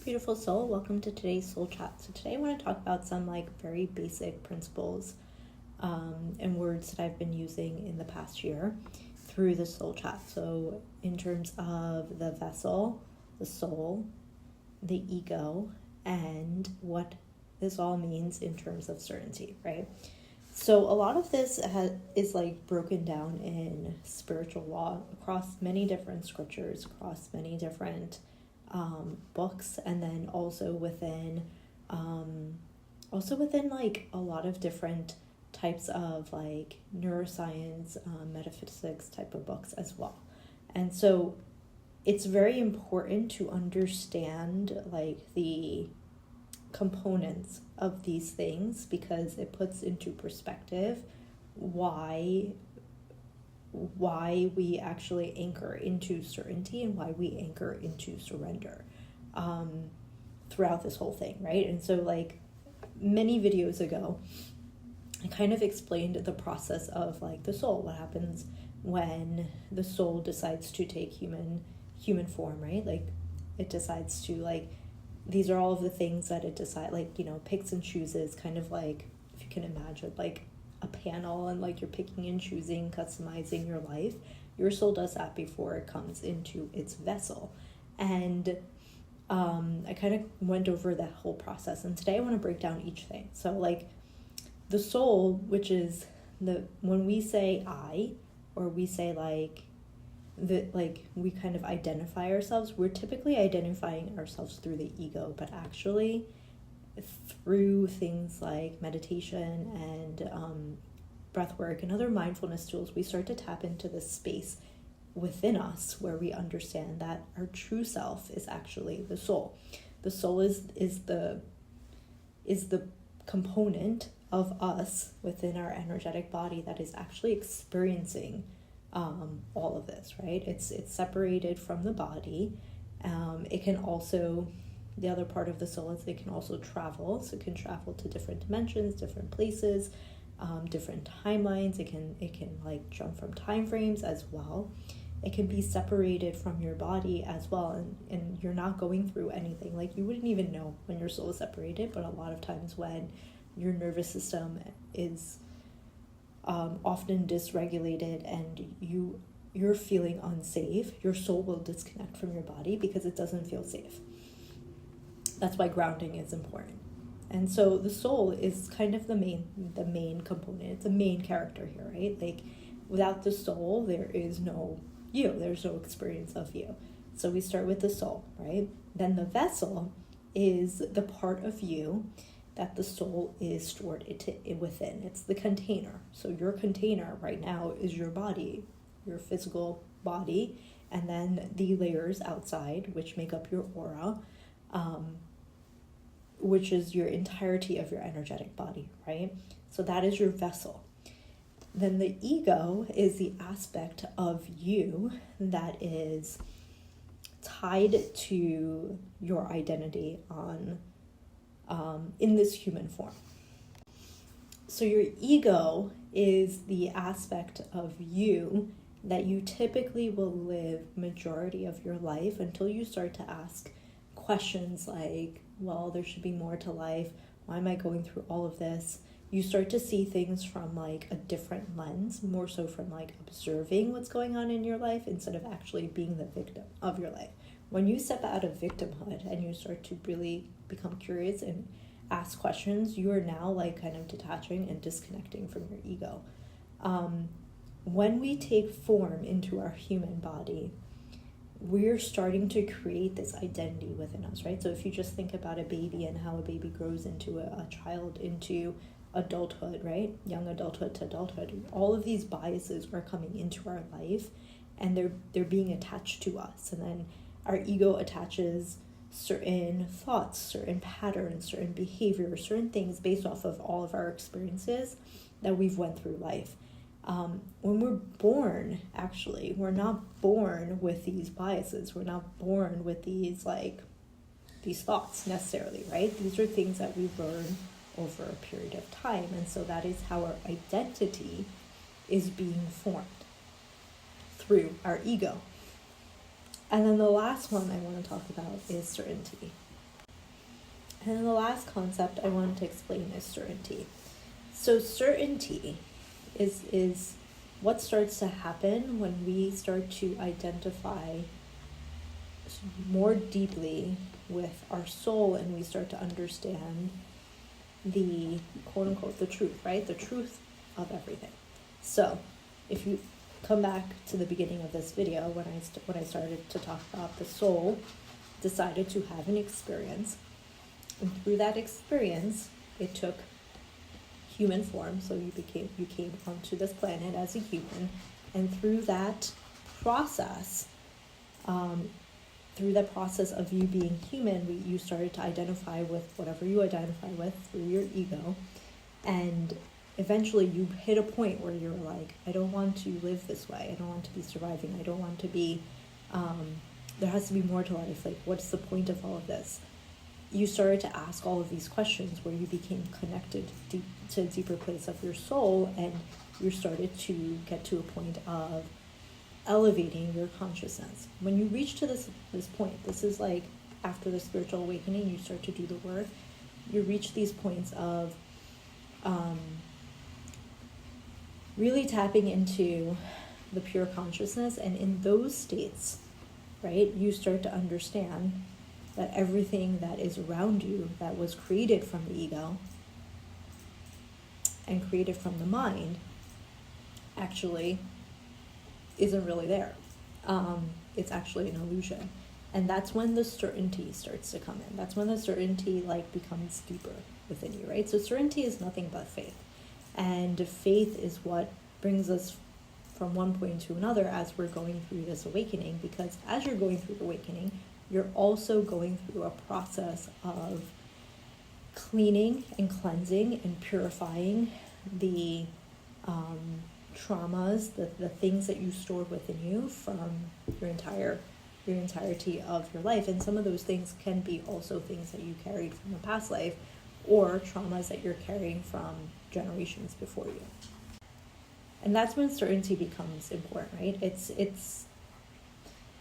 beautiful soul. Welcome to today's soul chat. So today I want to talk about some very basic principles and words that I've been using in the past year through the soul chat. So in terms of the vessel, the soul, the ego, and what this all means in terms of certainty, right? So a lot of this is broken down in spiritual law across many different scriptures, across many different books, and then also within a lot of different types of neuroscience, metaphysics type of books as well. And so it's very important to understand the components of these things, because it puts into perspective why we actually anchor into certainty and why we anchor into surrender throughout this whole thing, right? And so many videos ago, I kind of explained the process of the soul, what happens when the soul decides to take human form, right? It decides to these are all of the things that it decides, picks and chooses, kind of if you can imagine a panel, and you're picking and choosing, customizing your life. Your soul does that before it comes into its vessel. And I kind of went over that whole process, and today I want to break down each thing. So the soul, which is when we say I, or we say we kind of identify ourselves, we're typically identifying ourselves through the ego, but actually through things like meditation and breath work and other mindfulness tools, we start to tap into this space within us where we understand that our true self is actually the soul. The soul is the component of us within our energetic body that is actually experiencing all of this, right? It's separated from the body. It can also, the other part of the soul is it can also travel. So it can travel to different dimensions, different places, different timelines. It can jump from time frames as well. It can be separated from your body as well, and you're not going through anything. You wouldn't even know when your soul is separated, but a lot of times when your nervous system is often dysregulated and you're feeling unsafe, your soul will disconnect from your body because it doesn't feel safe. That's why grounding is important. And so the soul is kind of the main component. It's a main character here, right? Without the soul, there is no you. There's no experience of you. So we start with the soul, right? Then the vessel is the part of you that the soul is stored within. It's the container. So your container right now is your body, your physical body, and then the layers outside, which make up your aura, which is your entirety of your energetic body, right? So that is your vessel. Then the ego is the aspect of you that is tied to your identity in this human form. So your ego is the aspect of you that you typically will live majority of your life until you start to ask questions well, there should be more to life. Why am I going through all of this? You start to see things from a different lens, more so from observing what's going on in your life instead of actually being the victim of your life. When you step out of victimhood and you start to really become curious and ask questions, you are now kind of detaching and disconnecting from your ego. When we take form into our human body, we're starting to create this identity within us, right? So if you just think about a baby and how a baby grows into a child, into adulthood, right? Young adulthood to adulthood, all of these biases are coming into our life and they're being attached to us. And then our ego attaches certain thoughts, certain patterns, certain behaviors, certain things based off of all of our experiences that we've went through life. When we're born, actually, we're not born with these biases. We're not born with these thoughts necessarily, right? These are things that we learn over a period of time. And so that is how our identity is being formed, through our ego. And then the last one I want to talk about is certainty. And then the last concept I wanted to explain is certainty. So certainty is what starts to happen when we start to identify more deeply with our soul, and we start to understand the quote unquote the truth, right? The truth of everything. So if you come back to the beginning of this video, when I started to talk about the soul decided to have an experience, and through that experience it took human form. So you came onto this planet as a human, and through that process of you being human, you started to identify with whatever you identify with through your ego, and eventually you hit a point where you're like, I don't want to live this way, I don't want to be surviving, I don't want to be, there has to be more to life, like what's the point of all of this? You started to ask all of these questions where you became connected to a deeper place of your soul, and you started to get to a point of elevating your consciousness. When you reach to this point, this is like after the spiritual awakening, you start to do the work, you reach these points of really tapping into the pure consciousness, and in those states, right, you start to understand that everything that is around you that was created from the ego and created from the mind actually isn't really there. It's actually an illusion. And that's when the certainty starts to come in. That's when the certainty becomes deeper within you, right? So certainty is nothing but faith. And faith is what brings us from one point to another as we're going through this awakening, because as you're going through the awakening, you're also going through a process of cleaning and cleansing and purifying the traumas, the things that you stored within you from your entirety of your life. And some of those things can be also things that you carried from a past life, or traumas that you're carrying from generations before you. And that's when certainty becomes important, right? It's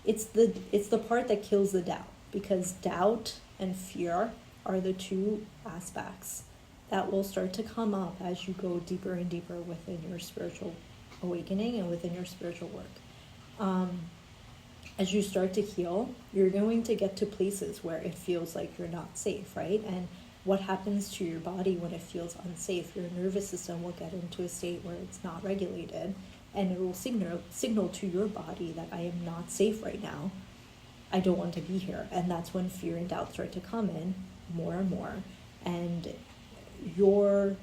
the part that kills the doubt, because doubt and fear are the two aspects that will start to come up as you go deeper and deeper within your spiritual awakening and within your spiritual work. As you start to heal, you're going to get to places where it feels like you're not safe, right? And what happens to your body when it feels unsafe? Your nervous system will get into a state where it's not regulated, and it will signal to your body that I am not safe right now. I don't want to be here. And that's when fear and doubt start to come in more and more. And your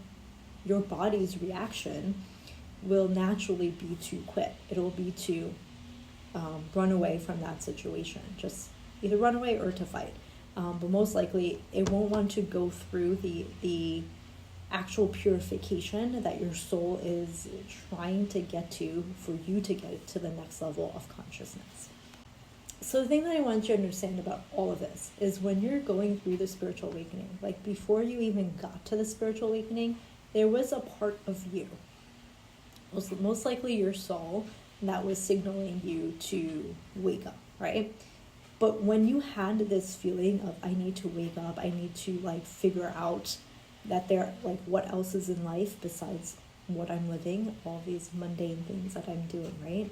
body's reaction will naturally be to quit. It'll be to run away from that situation. Just either run away or to fight. But most likely it won't want to go through the actual purification that your soul is trying to get to for you to get to the next level of consciousness. So the thing that I want you to understand about all of this is when you're going through the spiritual awakening, like before you even got to the spiritual awakening, there was a part of you, most likely your soul, that was signaling you to wake up, right? But when you had this feeling of, I need to wake up, I need to figure out that what else is in life besides what I'm living, all these mundane things that I'm doing, right?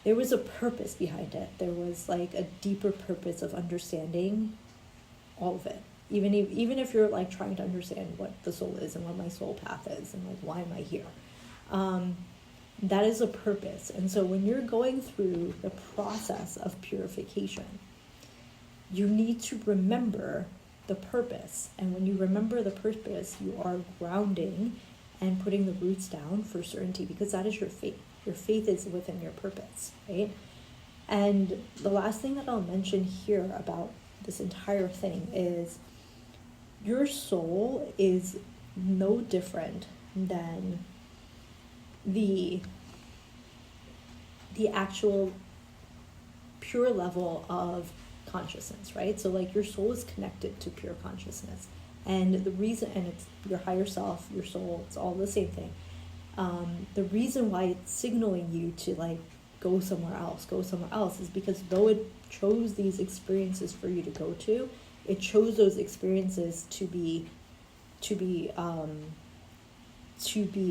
There was a purpose behind it. There was a deeper purpose of understanding all of it. Even if you're trying to understand what the soul is and what my soul path is and why am I here? That is a purpose. And so when you're going through the process of purification, you need to remember the purpose. And when you remember the purpose, you are grounding and putting the roots down for certainty, because that is your faith. Your faith is within your purpose, right? And the last thing that I'll mention here about this entire thing is your soul is no different than the actual pure level of consciousness, right? So your soul is connected to pure consciousness, and the reason, and it's your higher self, your soul, it's all the same thing. The reason why it's signaling you to go somewhere else is because though it chose these experiences for you to go to, It chose those experiences to be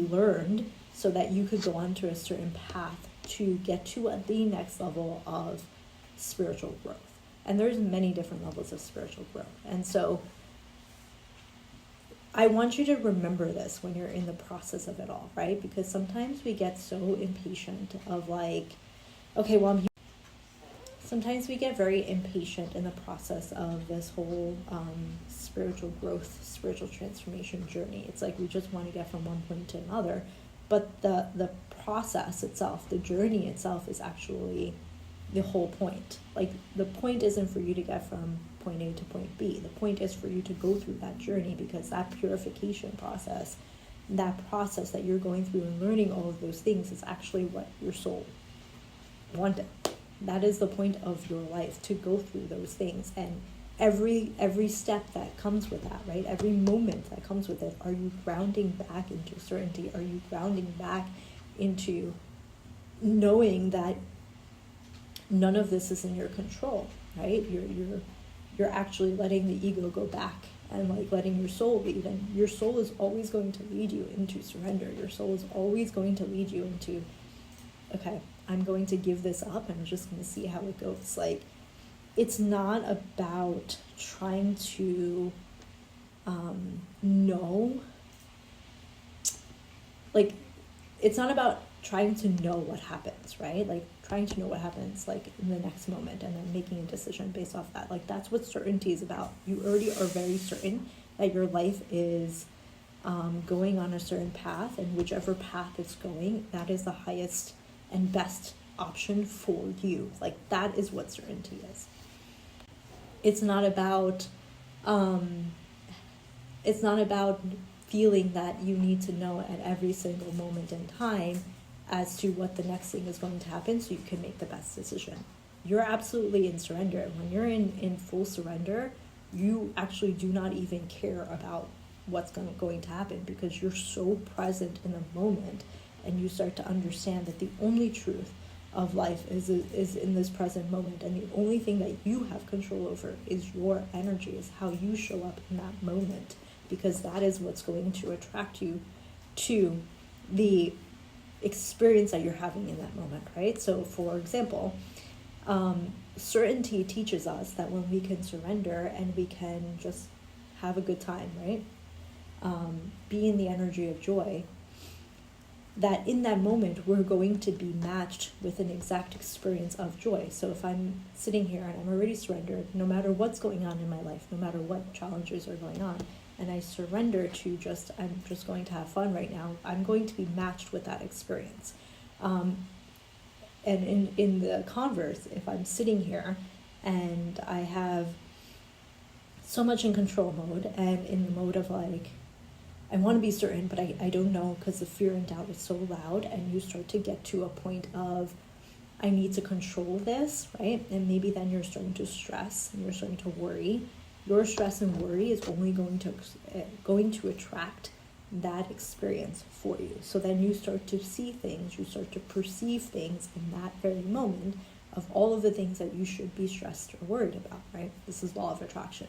learned so that you could go onto a certain path to get to the next level of spiritual growth. And there's many different levels of spiritual growth. And so I want you to remember this when you're in the process of it all, right? Because sometimes we get so impatient of like, okay, well, I'm here. Sometimes we get very impatient in the process of this whole spiritual growth, spiritual transformation journey. It's like we just want to get from one point to another. But the process itself, the journey itself is actually the whole point. Like the point isn't for you to get from point A to point B. The point is for you to go through that journey, because that purification process, that process that you're going through and learning all of those things is actually what your soul wanted. That is the point of your life, to go through those things. And every step that comes with that, right? Every moment that comes with it, are you grounding back into certainty? Are you grounding back into knowing that none of this is in your control, right? You're actually letting the ego go back and like letting your soul lead. And your soul is always going to lead you into surrender. Your soul is always going to lead you into, okay, I'm going to give this up and I'm just going to see how it goes. Like, it's not about trying to know, like, it's not about trying to know what happens, right? Like, trying to know what happens, like, in the next moment and then making a decision based off that. Like, that's what certainty is about. You already are very certain that your life is going on a certain path, and whichever path it's going, that is the highest and best option for you. Like, that is what certainty is. It's not about feeling that you need to know at every single moment in time as to what the next thing is going to happen so you can make the best decision. You're absolutely in surrender. When you're in full surrender, you actually do not even care about what's going to happen, because you're so present in the moment, and you start to understand that the only truth of life is in this present moment, and the only thing that you have control over is your energy, is how you show up in that moment, because that is what's going to attract you to the experience that you're having in that moment, right? So for example, certainty teaches us that when we can surrender and we can just have a good time, right? Be in the energy of joy, that in that moment we're going to be matched with an exact experience of joy. So if I'm sitting here and I'm already surrendered, no matter what's going on in my life, no matter what challenges are going on, and I surrender to I'm just going to have fun right now, I'm going to be matched with that experience. And in the converse, if I'm sitting here and I have so much in control mode and in the mode of like, I want to be certain, but I don't know, because the fear and doubt is so loud, and you start to get to a point of, I need to control this, right? And maybe then you're starting to stress and you're starting to worry. Your stress and worry is only going to attract that experience for you. So then you start to see things, you start to perceive things in that very moment of all of the things that you should be stressed or worried about, right? This is law of attraction.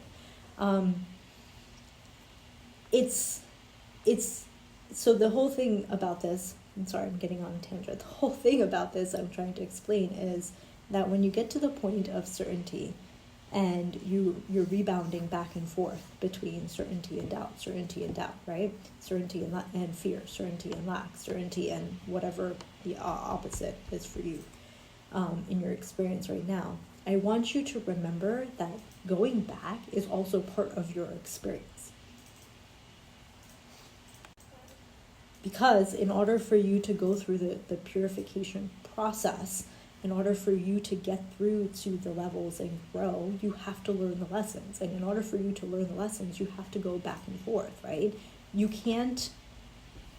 So the whole thing about this, I'm sorry, I'm getting on a tangent. The whole thing about this I'm trying to explain is that when you get to the point of certainty and you're rebounding back and forth between certainty and doubt, right? Certainty and fear, certainty and lack, certainty and whatever the opposite is for you in your experience right now. I want you to remember that going back is also part of your experience. Because in order for you to go through the purification process, in order for you to get through to the levels and grow, you have to learn the lessons. And in order for you to learn the lessons, you have to go back and forth, right? You can't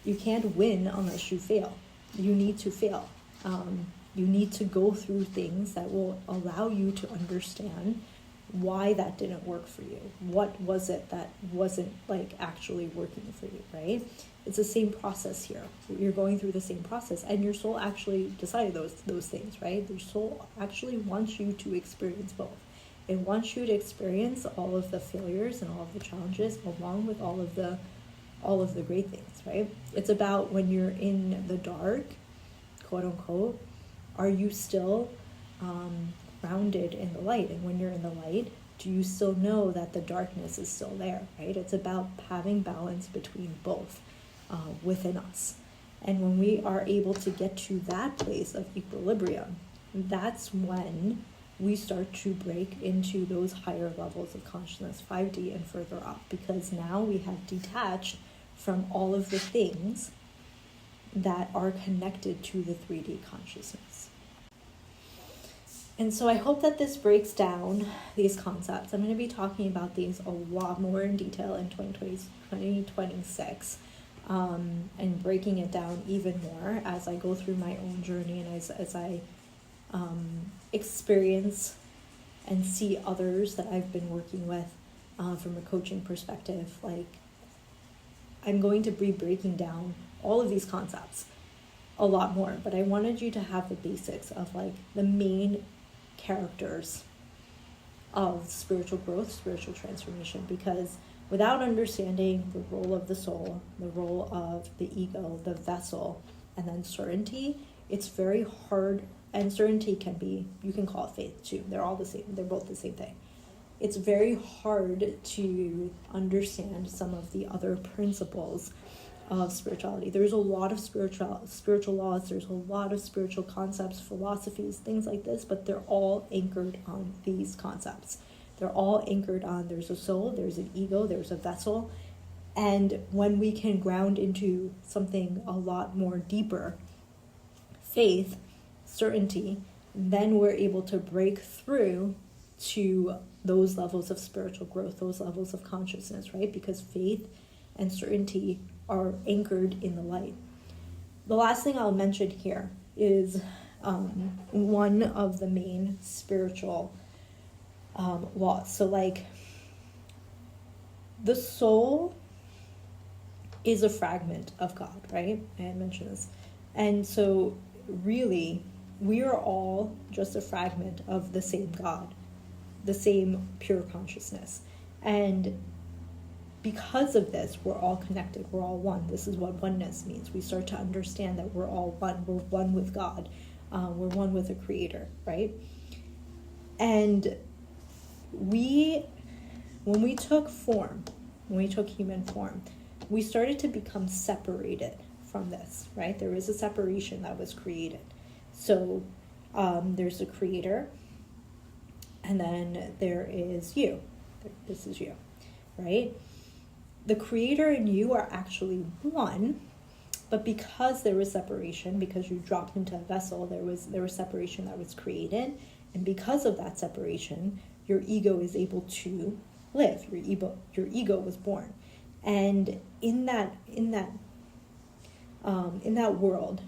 win unless you fail. You need to fail. You need to go through things that will allow you to understand why that didn't work for you. What was it that wasn't like actually working for you, right? It's the same process here. You're going through the same process, and your soul actually decided those things, right? Your soul actually wants you to experience both. It wants you to experience all of the failures and all of the challenges along with all of the great things, right? It's about when you're in the dark, quote unquote, are you still grounded in the light? And when you're in the light, do you still know that the darkness is still there, right? It's about having balance between both within us. And when we are able to get to that place of equilibrium, that's when we start to break into those higher levels of consciousness, 5D and further up, because now we have detached from all of the things that are connected to the 3D consciousness. And so I hope that this breaks down these concepts. I'm going to be talking about these a lot more in detail in 2026, and breaking it down even more as I go through my own journey and as I experience and see others that I've been working with from a coaching perspective. Like, I'm going to be breaking down all of these concepts a lot more, but I wanted you to have the basics of like the main characters of spiritual growth, spiritual transformation, because without understanding the role of the soul, the role of the ego, the vessel, and then certainty, it's very hard. And certainty can be, you can call it faith too. They're all the same. They're both the same thing. It's very hard to understand some of the other principles of spirituality. There's a lot of spiritual laws. There's a lot of spiritual concepts, philosophies, things like this, but they're all anchored on these concepts. They're all anchored on there's a soul, there's an ego, there's a vessel. And when we can ground into something a lot more deeper, faith, certainty, then we're able to break through to those levels of spiritual growth, those levels of consciousness, right? Because faith and certainty are anchored in the light. The last thing I'll mention here is one of the main spiritual laws. So like, the soul is a fragment of God, right? I mentioned this. And so really, we are all just a fragment of the same God, the same pure consciousness. And because of this, we're all connected, we're all one. This is what oneness means. We start to understand that we're all one. We're one with God. We're one with a creator, right? And when we took form, when we took human form, we started to become separated from this, right? There was a separation that was created. So there's a creator, and then there is you. This is you, right? The creator and you are actually one, but because there was separation, because you dropped into a vessel, there was separation that was created, and because of that separation, your ego is able to live. Your ego was born, and in that world,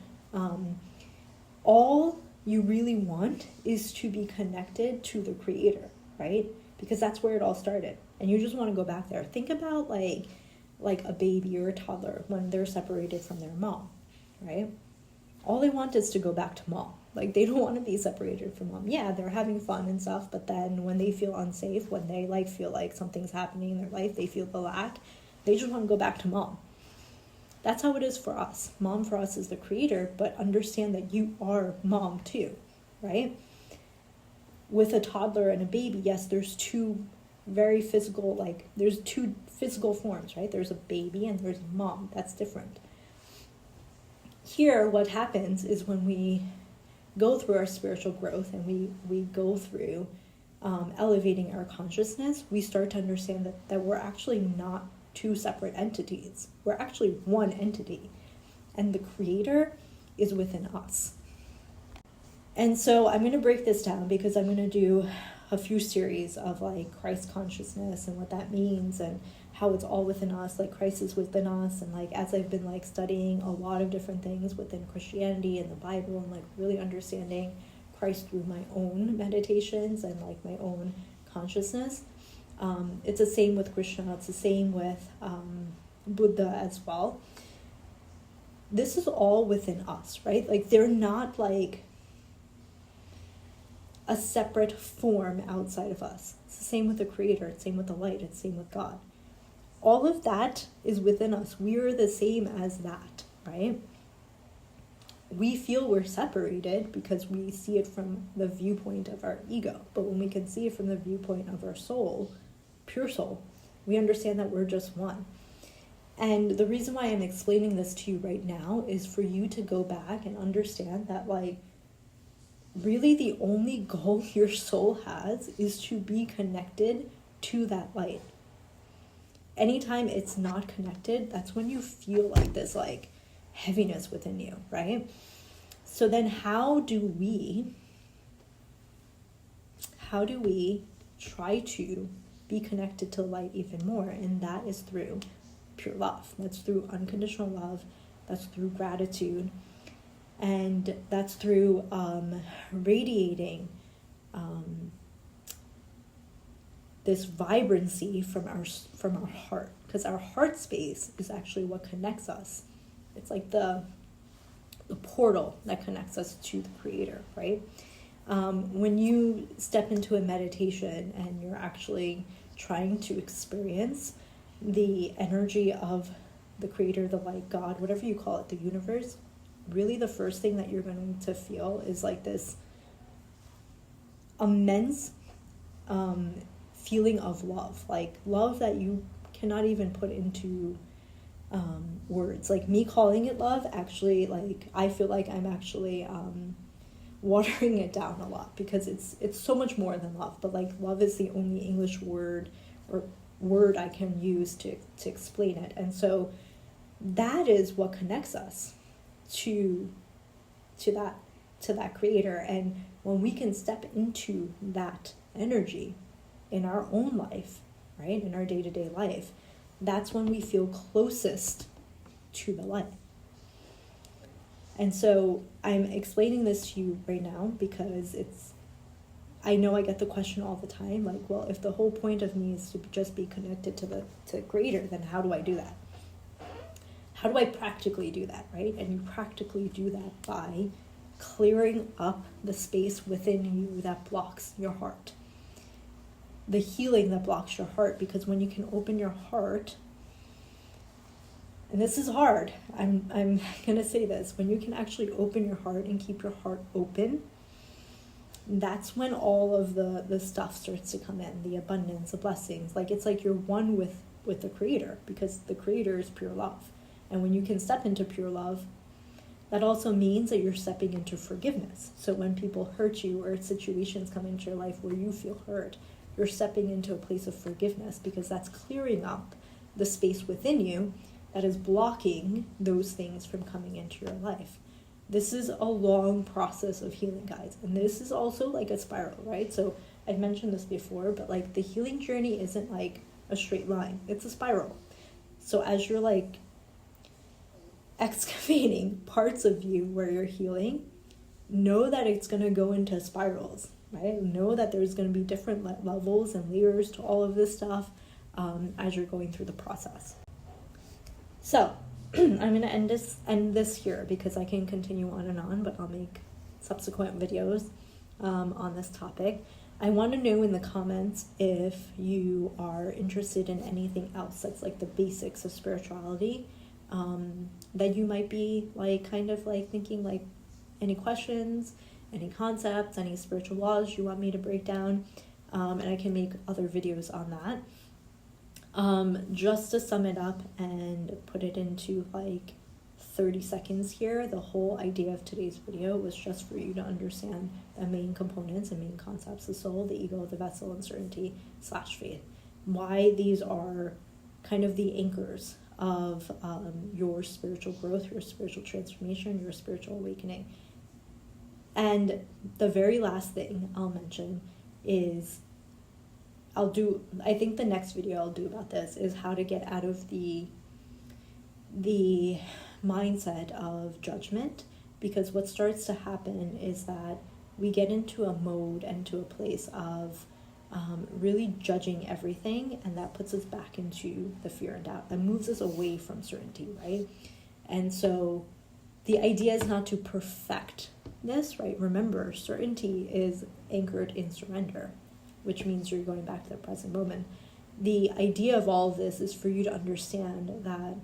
all you really want is to be connected to the creator, right? Because that's where it all started. And you just want to go back there. Think about like a baby or a toddler when they're separated from their mom, right? All they want is to go back to mom. Like, they don't want to be separated from mom. Yeah, they're having fun and stuff, but then when they feel unsafe, when they like feel like something's happening in their life, they feel the lack, they just want to go back to mom. That's how it is for us. Mom for us is the creator, but understand that you are mom too, right? With a toddler and a baby, yes, there's two very physical, there's two physical forms, right? There's a baby and there's a mom. That's different. Here, what happens is when we go through our spiritual growth and we go through elevating our consciousness, we start to understand that we're actually not two separate entities. We're actually one entity, and the creator is within us. And so I'm going to break this down because I'm going to do a few series of like Christ consciousness and what that means and how it's all within us, like Christ is within us. And like, as I've been like studying a lot of different things within Christianity and the Bible and like really understanding Christ through my own meditations and like my own consciousness. It's the same with Krishna. It's the same with Buddha as well. This is all within us, right? Like, they're not like a separate form outside of us. It's the same with the Creator, it's the same with the light, it's the same with God. All of that is within us. We are the same as that, right? We feel we're separated because we see it from the viewpoint of our ego. But when we can see it from the viewpoint of our soul, pure soul, we understand that we're just one. And the reason why I'm explaining this to you right now is for you to go back and understand that, like, really the only goal your soul has is to be connected to that light. Anytime it's not connected, that's when you feel like this, like, heaviness within you, right? So then how do we try to be connected to light even more? And that is through pure love. That's through unconditional love. That's through gratitude. And that's through radiating this vibrancy from our heart, because our heart space is actually what connects us. It's like the portal that connects us to the Creator, right? When you step into a meditation and you're actually trying to experience the energy of the Creator, the light, God, whatever you call it, the universe, really the first thing that you're going to feel is like this immense feeling of love, like love that you cannot even put into words. Like me calling it love, actually, like I feel like I'm actually watering it down a lot, because it's so much more than love. But like love is the only English word or word I can use to explain it. And so that is what connects us to that Creator. And when we can step into that energy in our own life, right, in our day-to-day life, that's when we feel closest to the light. And so I'm explaining this to you right now because I know I get the question all the time, like, well, if the whole point of me is to just be connected to Creator, then how do I do that? How do I practically do that, right? And you practically do that by clearing up the space within you that blocks your heart. The healing that blocks your heart, because when you can open your heart, and this is hard, I'm going to say this, when you can actually open your heart and keep your heart open, that's when all of the stuff starts to come in, the abundance, the blessings. Like, it's like you're one with the Creator, because the Creator is pure love. And when you can step into pure love, that also means that you're stepping into forgiveness. So when people hurt you or situations come into your life where you feel hurt, you're stepping into a place of forgiveness, because that's clearing up the space within you that is blocking those things from coming into your life. This is a long process of healing, guys. And this is also like a spiral, right? So I've mentioned this before, but like the healing journey isn't like a straight line. It's a spiral. So as you're like excavating parts of you where you're healing, know that it's going to go into spirals, right? Know that there's going to be different levels and layers to all of this stuff as you're going through the process. So I'm going to end this here, because I can continue on, but I'll make subsequent videos on this topic. I want to know in the comments if you are interested in anything else that's like the basics of spirituality, that you might be like kind of like thinking, like any questions, any concepts, any spiritual laws you want me to break down, and I can make other videos on that. Just to sum it up and put it into like 30 seconds here, the whole idea of today's video was just for you to understand the main components and main concepts: the soul, the ego, the vessel, uncertainty / faith. Why these are kind of the anchors of your spiritual growth, your spiritual transformation, your spiritual awakening. And the very last thing I'll mention is I think the next video I'll do about this is how to get out of the mindset of judgment, because what starts to happen is that we get into a mode and to a place of really judging everything, and that puts us back into the fear and doubt. That moves us away from certainty, right? And so the idea is not to perfect this, right? Remember, certainty is anchored in surrender, which means you're going back to the present moment. The idea of all of this is for you to understand that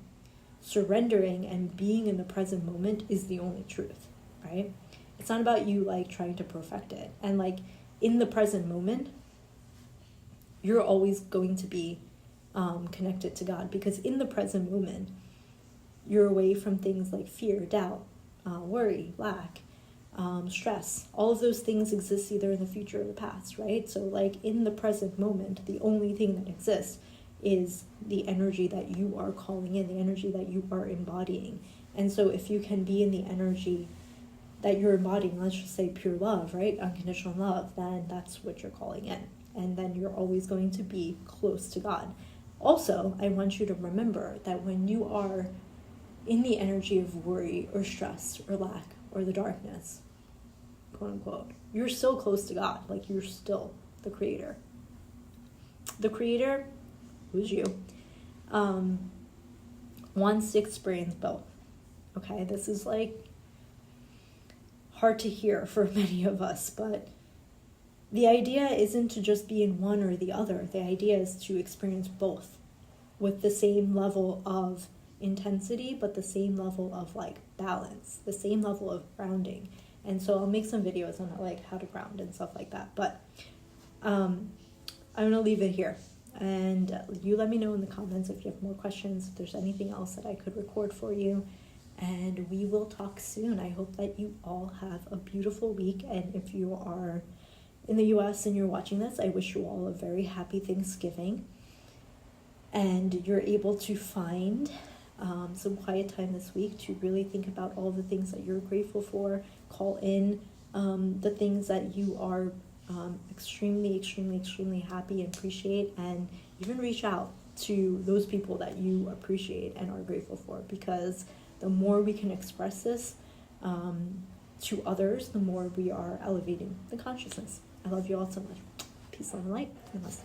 surrendering and being in the present moment is the only truth, right? It's not about you like trying to perfect it. And like in the present moment, you're always going to be connected to God, because in the present moment, you're away from things like fear, doubt, worry, lack, stress. All of those things exist either in the future or the past, right? So like in the present moment, the only thing that exists is the energy that you are calling in, the energy that you are embodying. And so if you can be in the energy that you're embodying, let's just say pure love, right? Unconditional love, then that's what you're calling in. And then you're always going to be close to God. Also, I want you to remember that when you are in the energy of worry or stress or lack or the darkness, quote unquote, you're still close to God. Like you're still the creator. The creator, who's you, wants to experience both. Okay, this is like hard to hear for many of us, but the idea isn't to just be in one or the other. The idea is to experience both with the same level of intensity, but the same level of like balance, the same level of grounding. And so I'll make some videos on like how to ground and stuff like that. But I'm going to leave it here. And you let me know in the comments if you have more questions, if there's anything else that I could record for you. And we will talk soon. I hope that you all have a beautiful week. And if you are in the US and you're watching this, I wish you all a very happy Thanksgiving. And you're able to find some quiet time this week to really think about all the things that you're grateful for. Call in the things that you are extremely, extremely, extremely happy and appreciate, and even reach out to those people that you appreciate and are grateful for, because the more we can express this to others, the more we are elevating the consciousness. I love you all so much. Peace, love, and light. Namaste.